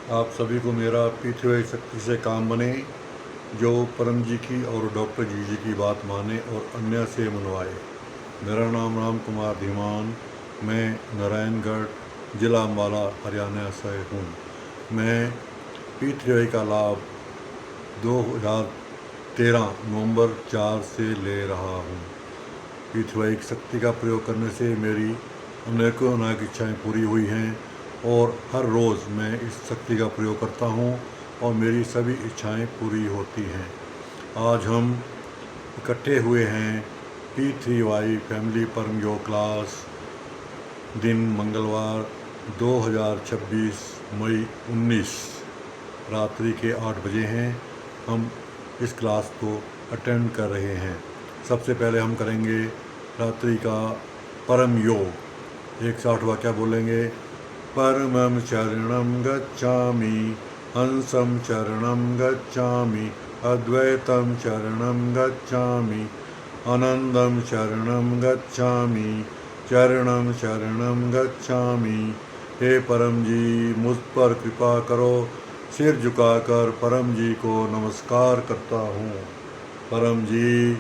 आप सभी को मेरा पृथ्वी शक्ति से काम बने, जो परम जी की और डॉक्टर जी की बात माने और अन्य से मनवाए। मेरा नाम राम कुमार धीमान, मैं नारायणगढ़, जिला अम्बाला, हरियाणा से हूँ। मैं पृथ्वी का लाभ 2013 नवंबर 4 से ले रहा हूँ। पृथ्वी शक्ति का प्रयोग करने से मेरी अनेकों अनेक इच्छाएं पूरी हुई हैं और हर रोज़ मैं इस शक्ति का प्रयोग करता हूँ और मेरी सभी इच्छाएं पूरी होती हैं। आज हम इकट्ठे हुए हैं P3Y फैमिली परम योग क्लास, दिन मंगलवार 2026 मई 19 रात्रि के 8 बजे हैं। हम इस क्लास को अटेंड कर रहे हैं। सबसे पहले हम करेंगे रात्रि का परम योग। 160 वाक्य बोलेंगे। परमं चरणं गच्छामि, हंसं चरणं गच्छामि, अद्वैतं चरणं गच्छामि, आनंदं चरणं गच्छामि, चरणं शरणं गच्छामि। हे परम जी, मुझ पर कृपा करो। सिर झुकाकर परम जी को नमस्कार करता हूँ। परम जी,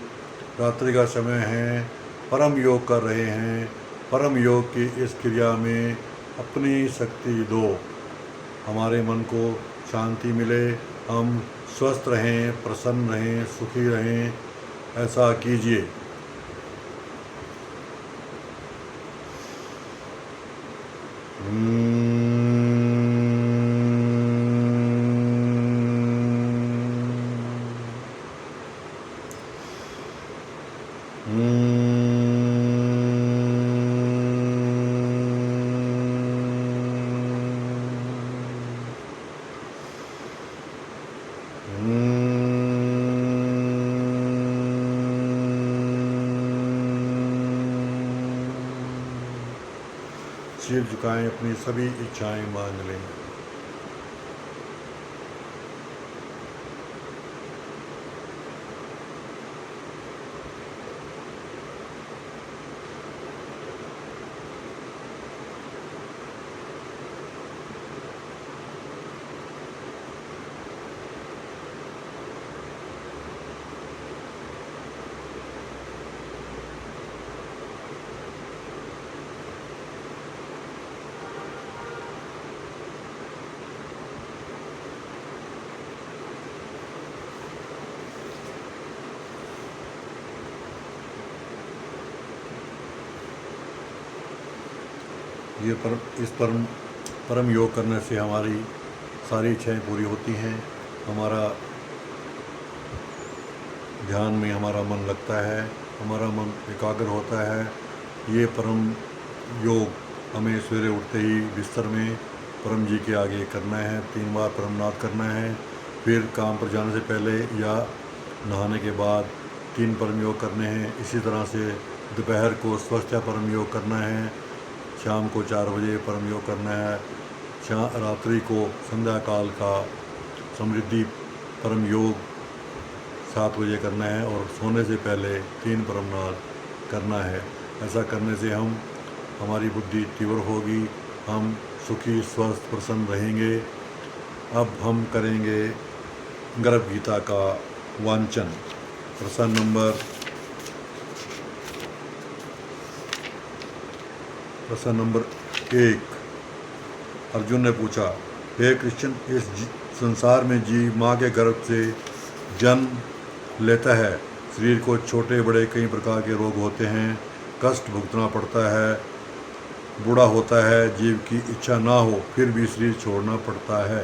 रात्रि का समय है, परम योग कर रहे हैं। परम योग की इस क्रिया में अपनी शक्ति दो, हमारे मन को शांति मिले, हम स्वस्थ रहें, प्रसन्न रहें, सुखी रहें। ऐसा कीजिए। सिर झुकाएं, अपनी सभी इच्छाएं मांग लें। इस परम योग करने से हमारी सारी इच्छाएं पूरी होती हैं। हमारा ध्यान में हमारा मन लगता है, हमारा मन एकाग्र होता है। ये परम योग हमें सवेरे उठते ही बिस्तर में परम जी के आगे करना है। 3 बार परमनाद करना है। फिर काम पर जाने से पहले या नहाने के बाद 3 परम योग करने हैं। इसी तरह से दोपहर को स्वस्थ परम योग करना है। शाम को 4 बजे परम योग करना है। रात्रि को संध्या काल का समृद्धि परम योग 7 बजे करना है और सोने से पहले 3 परमनाद करना है। ऐसा करने से हमारी बुद्धि तीव्र होगी, हम सुखी, स्वस्थ, प्रसन्न रहेंगे। अब हम करेंगे गर्भ गीता का वांचन। प्रश्न नंबर 1। अर्जुन ने पूछा, हे कृष्ण, इस संसार में जीव माँ के गर्भ से जन्म लेता है। शरीर को छोटे बड़े कई प्रकार के रोग होते हैं, कष्ट भुगतना पड़ता है, बूढ़ा होता है। जीव की इच्छा ना हो फिर भी शरीर छोड़ना पड़ता है।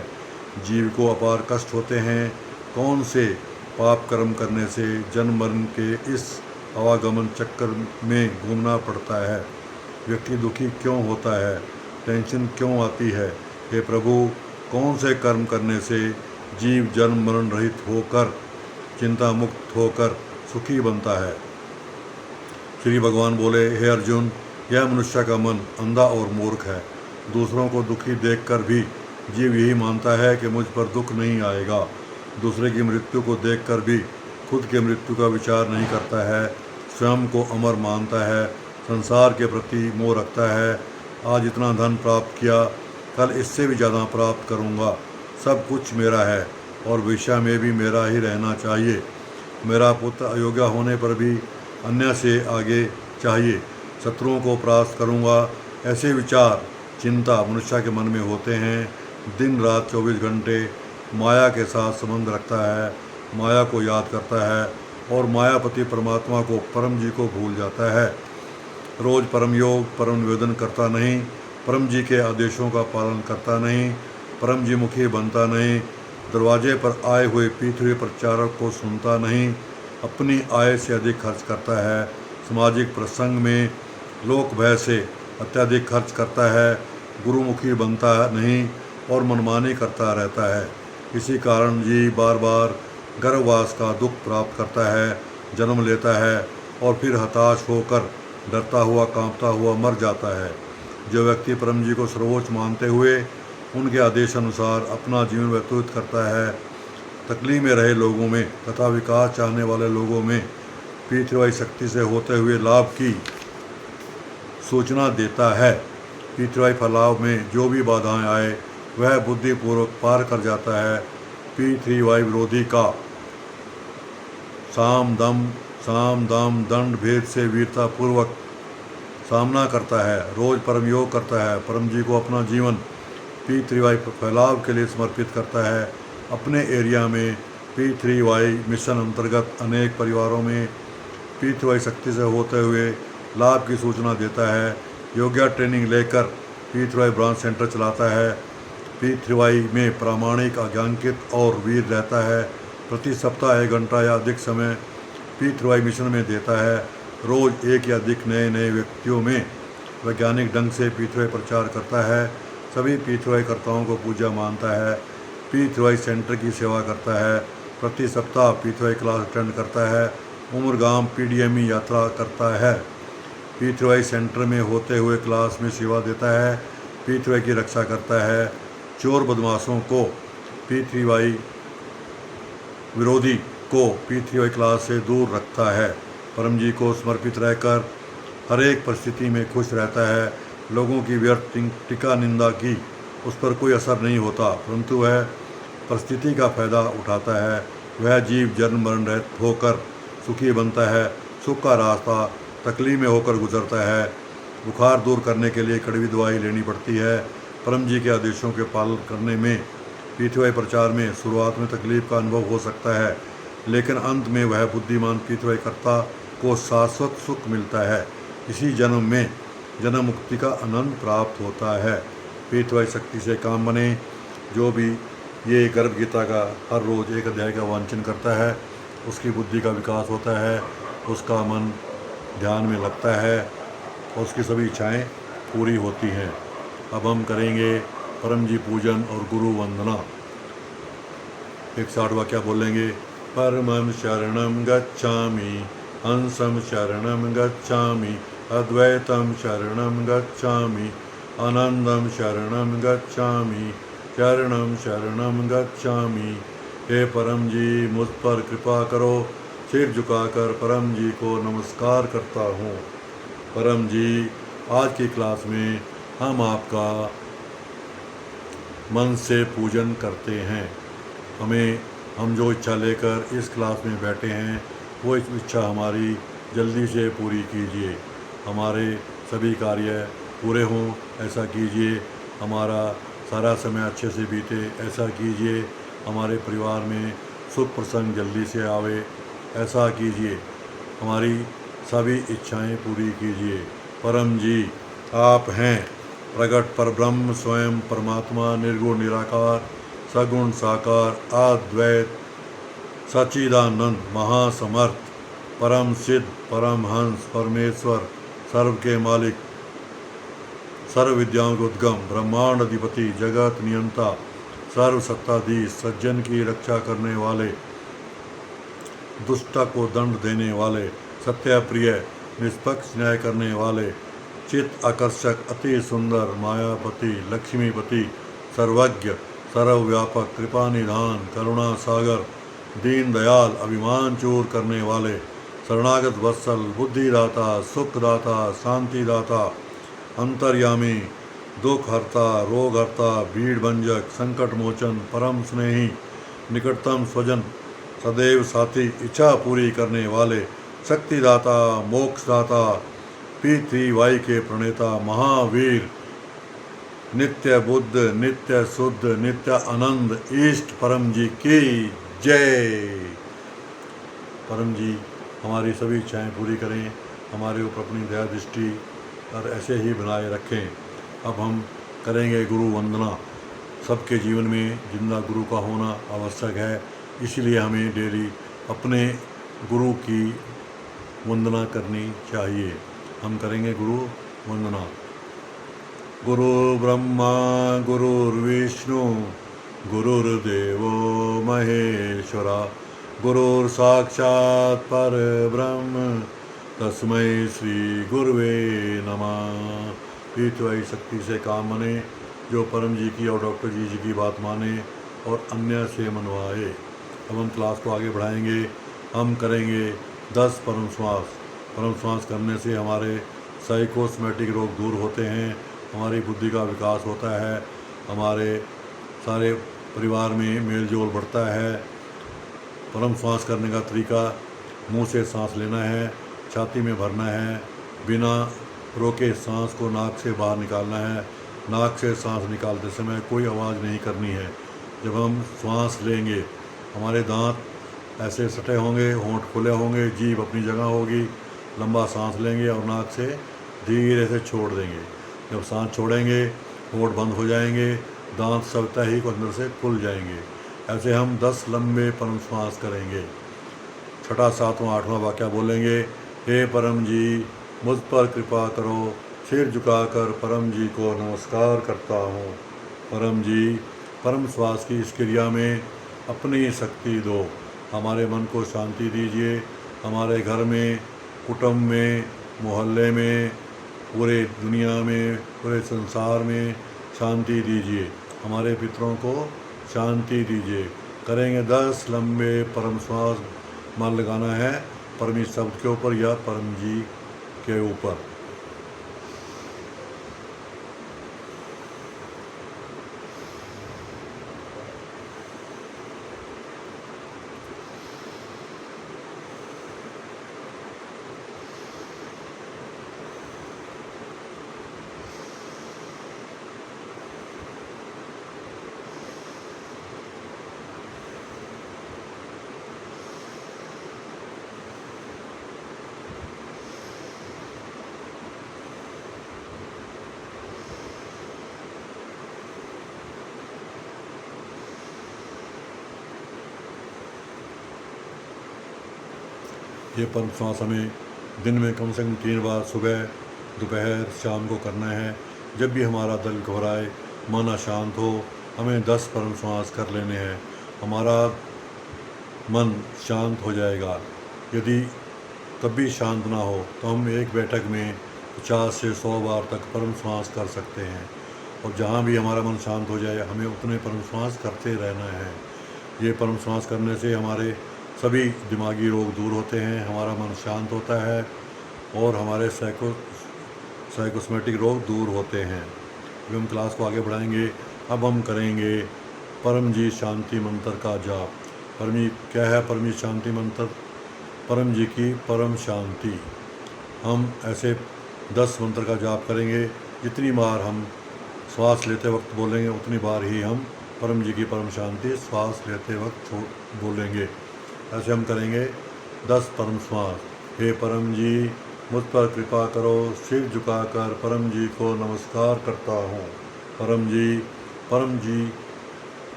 जीव को अपार कष्ट होते हैं। कौन से पाप कर्म करने से जन्म मरण के इस आवागमन चक्कर में घूमना पड़ता है। व्यक्ति दुखी क्यों होता है, टेंशन क्यों आती है। हे प्रभु, कौन से कर्म करने से जीव जन्म मरण रहित होकर, चिंता मुक्त होकर सुखी बनता है। श्री भगवान बोले, हे अर्जुन, यह मनुष्य का मन अंधा और मूर्ख है। दूसरों को दुखी देखकर भी जीव यही मानता है कि मुझ पर दुख नहीं आएगा। दूसरे की मृत्यु को देखकर भी खुद के मृत्यु का विचार नहीं करता है। स्वयं को अमर मानता है, संसार के प्रति मोह रखता है। आज इतना धन प्राप्त किया, कल इससे भी ज़्यादा प्राप्त करूँगा। सब कुछ मेरा है और भविष्य में भी मेरा ही रहना चाहिए। मेरा पुत्र अयोग्य होने पर भी अन्य से आगे चाहिए। शत्रुओं को परास्त करूँगा, ऐसे विचार चिंता मनुष्य के मन में होते हैं। दिन रात 24 घंटे माया के साथ संबंध रखता है, माया को याद करता है और मायापति परमात्मा को, परम जी को भूल जाता है। रोज परम योग, परम निवेदन करता नहीं, परम जी के आदेशों का पालन करता नहीं, परम जी मुखी बनता नहीं, दरवाजे पर आए हुए पीछे प्रचारक को सुनता नहीं, अपनी आय से अधिक खर्च करता है, सामाजिक प्रसंग में लोक भय से अत्यधिक खर्च करता है, गुरुमुखी बनता नहीं और मनमानी करता रहता है। इसी कारण जी बार बार गर्भवास का दुख प्राप्त करता है, जन्म लेता है और फिर हताश होकर डरता हुआ कांपता हुआ मर जाता है। जो व्यक्ति परम जी को सर्वोच्च मानते हुए उनके आदेश अनुसार अपना जीवन व्यतीत करता है, तकलीफ में रहे लोगों में तथा विकास चाहने वाले लोगों में पृथ्वी शक्ति से होते हुए लाभ की सूचना देता है। पृथ्वी फैलाव में जो भी बाधाएं आए वह बुद्धिपूर्वक पार कर जाता है। पृथ्वी विरोधी का साम दाम दंड भेद से वीरता पूर्वक सामना करता है। रोज परम योग करता है, परम जी को अपना जीवन पृथ्वी फैलाव के लिए समर्पित करता है। अपने एरिया में पृथ्वी मिशन अंतर्गत अनेक परिवारों में पृथ्वी शक्ति से होते हुए लाभ की सूचना देता है। योग्य ट्रेनिंग लेकर पृथ्वी ब्रांच सेंटर चलाता है। पृथ्वी में प्रामाणिक, आज्ञांकित और वीर रहता है। प्रति सप्ताह 1 घंटा या अधिक समय पृथ्वी मिशन में देता है। रोज एक या अधिक नए नए व्यक्तियों में वैज्ञानिक ढंग से पृथ्वी प्रचार करता है। सभी पृथ्वी कर्ताओं को पूज्य मानता है। पृथ्वी सेंटर की सेवा करता है। प्रति सप्ताह पृथ्वी क्लास अटेंड करता है। उमरगाम पीडीएमई यात्रा करता है। पृथ्वी सेंटर में होते हुए क्लास में सेवा देता है। पृथ्वी की रक्षा करता है। चोर बदमाशों को, पृथ्वी विरोधी को पृथ्वी क्लास से दूर रखता है। परम जी को समर्पित रहकर हर एक परिस्थिति में खुश रहता है। लोगों की व्यर्थ टीका निंदा की उस पर कोई असर नहीं होता, परंतु वह परिस्थिति का फायदा उठाता है। वह जीव जन्म मरण रहित होकर सुखी बनता है। सुख का रास्ता तकलीफ में होकर गुजरता है। बुखार दूर करने के लिए कड़वी दवाई लेनी पड़ती है। परम जी के आदेशों के पालन करने में पृथ्वी प्रचार में शुरुआत में तकलीफ का अनुभव हो सकता है, लेकिन अंत में वह बुद्धिमान पृथ्वी कर्ता को शाश्वत सुख मिलता है। इसी जन्म में जन्म मुक्ति का आनंद प्राप्त होता है। पृथ्वी शक्ति से काम बने। जो भी ये गर्भ गीता का हर रोज़ एक अध्याय का वांचन करता है उसकी बुद्धि का विकास होता है, उसका मन ध्यान में लगता है और उसकी सभी इच्छाएं पूरी होती हैं। अब हम करेंगे परम जी पूजन और गुरु वंदना। 108 वाक्य बोलेंगे। परमं शरणं गच्छामि, हंसं शरणं गच्छामि, अद्वैतं शरणं गच्छामि, आनंदं शरणं गच्छामि, शरणं शरणं गच्छामि। हे परम जी मुझ पर कृपा करो। सिर झुकाकर परम जी को नमस्कार करता हूँ। परम जी, आज की क्लास में हम आपका मन से पूजन करते हैं। हम जो इच्छा लेकर इस क्लास में बैठे हैं वो इच्छा हमारी जल्दी से पूरी कीजिए। हमारे सभी कार्य पूरे हों ऐसा कीजिए। हमारा सारा समय अच्छे से बीते ऐसा कीजिए। हमारे परिवार में सुख प्रसंग जल्दी से आवे ऐसा कीजिए। हमारी सभी इच्छाएं पूरी कीजिए। परम जी आप हैं प्रगट परब्रह्म, स्वयं परमात्मा, निर्गुण निराकार, सगुण साकार, अद्वैत सच्चिदानंद, महासमर्थ, परम सिद्ध, परम हंस, परमेश्वर, सर्व के मालिक, सर्व विद्याओं के उद्गम, ब्रह्मांड अधिपति, जगत नियंता, सर्व सत्ताधीश, सज्जन की रक्षा करने वाले, दुष्ट को दंड देने वाले, सत्य प्रिय, निष्पक्ष न्याय करने वाले, चित्त आकर्षक, अति सुंदर, मायापति, लक्ष्मीपति, सर्वज्ञ, सर्वव्यापक, कृपा निधान, करुणा सागर, दीन दयाल, अभिमान चूर करने वाले, शरणागत वत्सल, बुद्धिदाता, सुखदाता, शांतिदाता, अंतर्यामी, दुख हरता, रोग हरता, भीड़ भंजक, संकट मोचन, परम स्नेही, निकटतम स्वजन, सदैव साथी, इच्छा पूरी करने वाले, शक्तिदाता, मोक्षदाता, P3Y के प्रणेता, महावीर, नित्य बुद्ध, नित्य शुद्ध, नित्य आनंद, ईष्ट परम जी की जय। परम जी हमारी सभी इच्छाएं पूरी करें, हमारे ऊपर अपनी दया दृष्टि और ऐसे ही बनाए रखें। अब हम करेंगे गुरु वंदना। सबके जीवन में जिंदा गुरु का होना आवश्यक है, इसीलिए हमें डेली अपने गुरु की वंदना करनी चाहिए। हम करेंगे गुरु वंदना। गुरु ब्रह्मा गुरुर्विष्णु गुरुर्देवो महेश्वरा गुरुर्साक्षात् परब्रह्म तस्मै श्री गुरुवे नमः। पीतवाई शक्ति से काम माने, जो परम जी की और डॉक्टर जी की बात माने और अन्य से मनवाए। अब हम क्लास को आगे बढ़ाएंगे। हम करेंगे 10 परम श्वास। परम श्वास करने से हमारे साइकोसोमैटिक रोग दूर होते हैं, हमारी बुद्धि का विकास होता है, हमारे सारे परिवार में मेल जोल बढ़ता है। परम श्वास करने का तरीका, मुंह से सांस लेना है, छाती में भरना है, बिना रोके सांस को नाक से बाहर निकालना है। नाक से सांस निकालते समय कोई आवाज़ नहीं करनी है। जब हम श्वास लेंगे हमारे दांत ऐसे सटे होंगे, होंठ खुले होंगे, जीभ अपनी जगह होगी। लंबा सांस लेंगे और नाक से धीरे से छोड़ देंगे। जब सांस छोड़ेंगे होंठ बंद हो जाएंगे, दांत स्वतः ही अंदर से खुल जाएंगे। ऐसे हम 10 लंबे परम श्वास करेंगे। छठा, सातवां, आठवां वाक्य बोलेंगे। हे परम जी मुझ पर कृपा करो, सिर झुकाकर परम जी को नमस्कार करता हूँ। परम जी परम श्वास की इस क्रिया में अपनी शक्ति दो, हमारे मन को शांति दीजिए। हमारे घर में, कुटुंब में, मोहल्ले में, पूरे दुनिया में, पूरे संसार में शांति दीजिए। हमारे पितरों को शांति दीजिए। करेंगे 10 लंबे परम श्वास। मन लगाना है परमी शब्द के ऊपर या परम जी के ऊपर। ये परम श्वास हमें दिन में कम से कम 3 बार, सुबह, दोपहर, शाम को करना है। जब भी हमारा दिल घबराए, मन अशांत हो, हमें 10 परम श्वास कर लेने हैं। हमारा मन शांत हो जाएगा। यदि तब भी शांत ना हो तो हम एक बैठक में 50 से 100 बार तक परम श्वास कर सकते हैं। और जहाँ भी हमारा मन शांत हो जाए हमें उतने परम श्वास करते रहना है। ये परम श्वास करने से हमारे सभी दिमागी रोग दूर होते हैं, हमारा मन शांत होता है और हमारे साइकोसोमैटिक रोग दूर होते हैं। अभी हम क्लास को आगे बढ़ाएंगे। अब हम करेंगे परम जी शांति मंत्र का जाप। परम जी क्या है? परम जी शांति मंत्र, परम जी की परम शांति। हम ऐसे 10 मंत्र का जाप करेंगे। जितनी बार हम श्वास लेते वक्त बोलेंगे उतनी बार ही हम परम जी की परम शांति श्वास लेते वक्त बोलेंगे। ऐसे हम करेंगे 10 परम श्वास। हे परम जी मुझ पर कृपा करो, सिर झुकाकर परम जी को नमस्कार करता हूँ। परम जी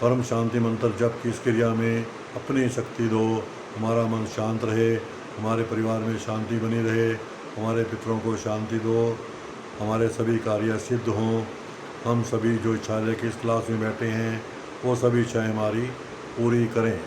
परम शांति मंत्र जप की इस क्रिया में अपनी शक्ति दो, हमारा मन शांत रहे, हमारे परिवार में शांति बनी रहे, हमारे पितरों को शांति दो, हमारे सभी कार्य सिद्ध हों। हम सभी जो इच्छाएं लेकर इस क्लास में बैठे हैं वो सभी इच्छाएं हमारी पूरी करें।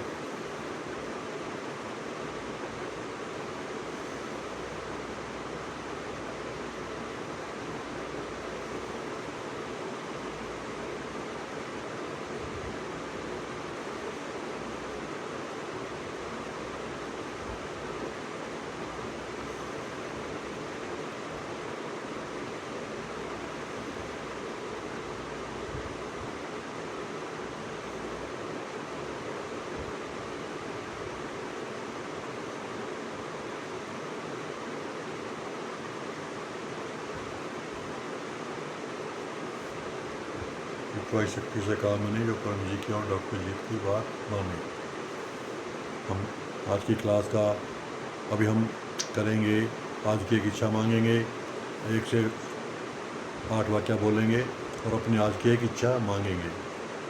ईश्वरी शक्ति से काम बने, जो परम जी की और डॉक्टर जी की बात माने। हम आज की क्लास का अभी हम करेंगे, आज की एक इच्छा मांगेंगे, 1 से 8 वाक्य बोलेंगे और अपनी आज की एक इच्छा मांगेंगे।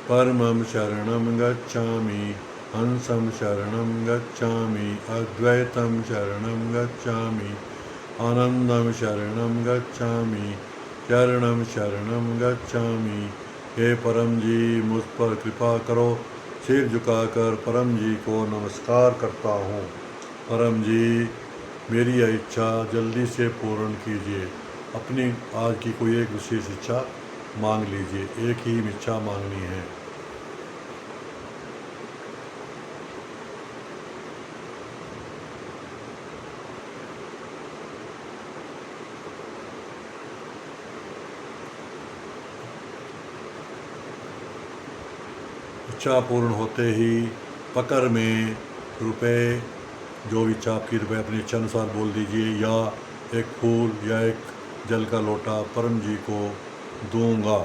परमं शरणं गच्छामि, हंसं शरणं गच्छामि, अद्वैतं शरणं गच्छामि, आनंदं शरणं गच्छामि, शरणं शरणं गच्छामि। हे परम जी, मुझ पर कृपा करो। सिर झुकाकर परम जी को नमस्कार करता हूँ। परम जी, मेरी यह इच्छा जल्दी से पूर्ण कीजिए। अपनी आज की कोई एक विशेष इच्छा मांग लीजिए, एक ही इच्छा मांगनी है। इच्छा पूर्ण होते ही पकड़ में रुपए, जो भी इच्छा आपकी रुपए अपनी इच्छा अनुसार बोल दीजिए, या एक फूल या एक जल का लोटा परम जी को दूंगा।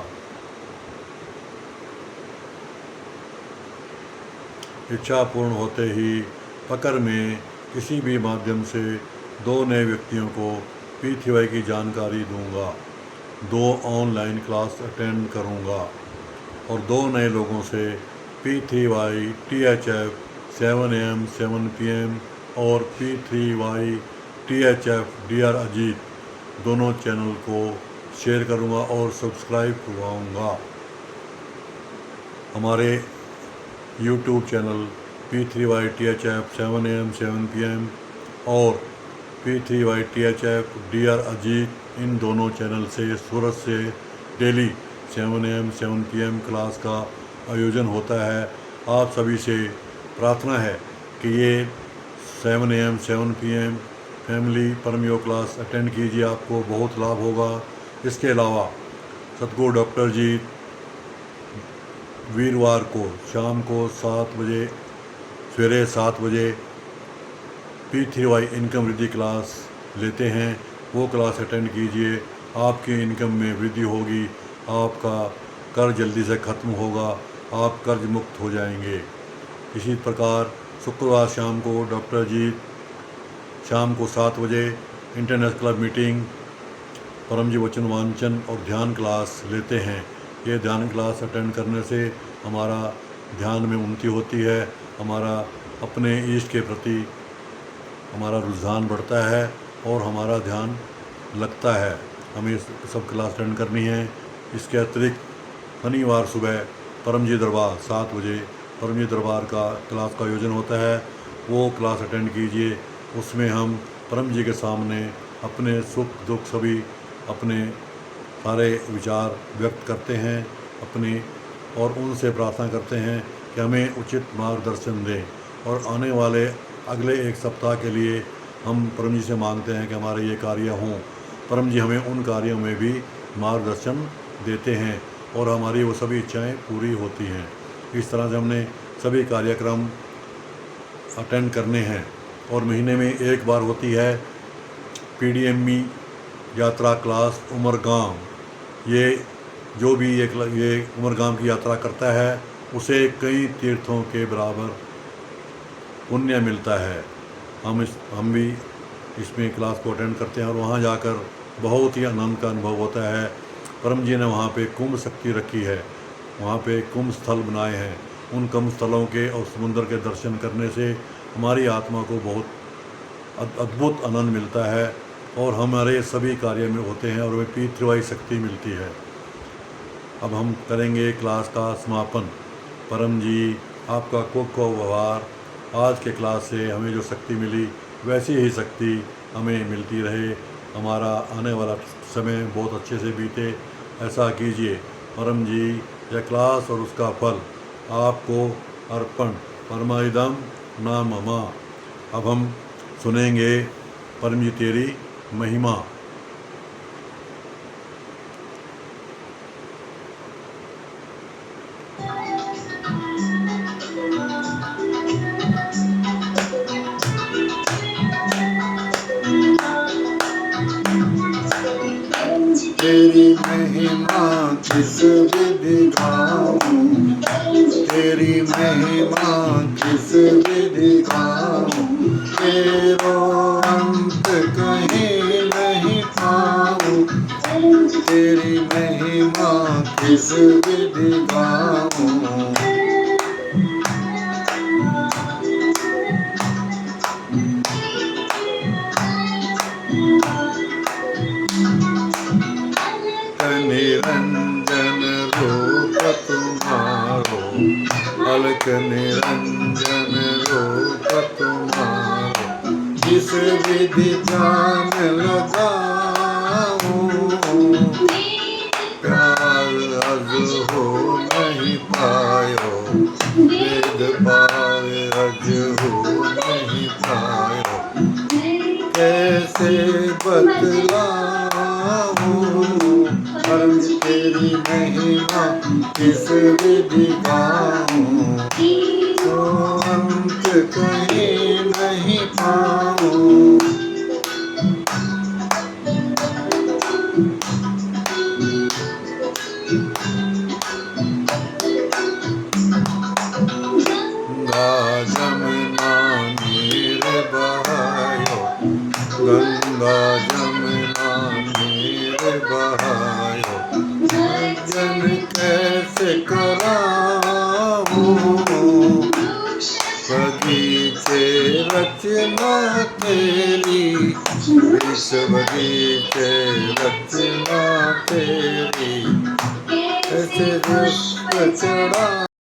इच्छा पूर्ण होते ही पकड़ में किसी भी माध्यम से 2 नए व्यक्तियों को PTY की जानकारी दूंगा, 2 ऑनलाइन क्लास अटेंड करूंगा और 2 नए लोगों से P3Y THF 7 AM 7 PM और P3Y THF DR अजीत दोनों चैनल को शेयर करूंगा और सब्सक्राइब करवाऊंगा। हमारे YouTube channel P3Y THF 7 AM 7 PM और P3Y THF DR अजीत, इन दोनों चैनल से सूरत से डेली 7 AM 7 PM क्लास का आयोजन होता है। आप सभी से प्रार्थना है कि ये 7 AM 7 PM फैमिली परम योग क्लास अटेंड कीजिए, आपको बहुत लाभ होगा। इसके अलावा सतगुरु डॉक्टर जी वीरवार को शाम को 7 बजे, सवेरे 7 बजे P3Y इनकम वृद्धि क्लास लेते हैं, वो क्लास अटेंड कीजिए। आपकी इनकम में वृद्धि होगी, आपका कर्ज जल्दी से ख़त्म होगा, आप कर्ज मुक्त हो जाएंगे। इसी प्रकार शुक्रवार शाम को डॉक्टर जी शाम को 7 बजे इंटरनेशनल क्लब मीटिंग, परम जी वचन वांचन और ध्यान क्लास लेते हैं। ये ध्यान क्लास अटेंड करने से हमारा ध्यान में उन्नति होती है, हमारा अपने ईष्ट के प्रति हमारा रुझान बढ़ता है और हमारा ध्यान लगता है। हमें सब क्लास अटेंड करनी है। इसके अतिरिक्त शनिवार सुबह परम जी दरबार 7 बजे परम जी दरबार का क्लास का आयोजन होता है, वो क्लास अटेंड कीजिए। उसमें हम परम जी के सामने अपने सुख दुख सभी अपने सारे विचार व्यक्त करते हैं अपने, और उनसे प्रार्थना करते हैं कि हमें उचित मार्गदर्शन दें। और आने वाले अगले 1 सप्ताह के लिए हम परम जी से मांगते हैं कि हमारे ये कार्य हों। परम जी हमें उन कार्यों में भी मार्गदर्शन देते हैं और हमारी वो सभी इच्छाएं पूरी होती हैं। इस तरह से हमने सभी कार्यक्रम अटेंड करने हैं। और महीने में 1 बार होती है PDME यात्रा क्लास उमरगाम। ये जो भी ये उमरगाम की यात्रा करता है उसे कई तीर्थों के बराबर पुण्य मिलता है। हम भी इसमें क्लास को अटेंड करते हैं और वहाँ जाकर बहुत ही आनंद का अनुभव होता है। परम जी ने वहाँ पे कुंभ शक्ति रखी है, वहाँ पे कुंभ स्थल बनाए हैं। उन कुंभ स्थलों के और समुद्र के दर्शन करने से हमारी आत्मा को बहुत अद्भुत आनंद मिलता है और हमारे सभी कार्य में होते हैं और हमें P3Y शक्ति मिलती है। अब हम करेंगे क्लास का समापन। परम जी आपका खूब आभार। आज के क्लास से हमें जो शक्ति मिली वैसी ही शक्ति हमें मिलती रहे, हमारा आने वाला समय बहुत अच्छे से बीते, ऐसा कीजिए। परम जी यह क्लास और उसका फल आपको अर्पण। परमाइदम ना ममा। अब हम सुनेंगे परम जी तेरी महिमा। तेरी महिमा किस विधि गाऊं, तेरी महिमा किस विधि गाऊं, तेरो अंत कहीं नहीं पाऊं, तेरी महिमा किस विधि गाऊं। निरंजन रूप तुम्हारो, अलक निरंजन रूप तुम्हारो, जिस विधि ध्यान लगाऊं, प्यार अज हो नहीं पायो, वेद पार अज हो नहीं पायो, कैसे बतलाऊं परम तेरी महिमा किस विधि गाऊं, तो अंत कहीं नहीं पाऊं। गंगा जमुना नीर बहायो, गंगा जमुना नीर बहायो, भजन कैसे कराऊं, बगीचे रचना तेरी, विश्व बगीचे रचना तेरी, ऐसे दुष्ट चढ़ा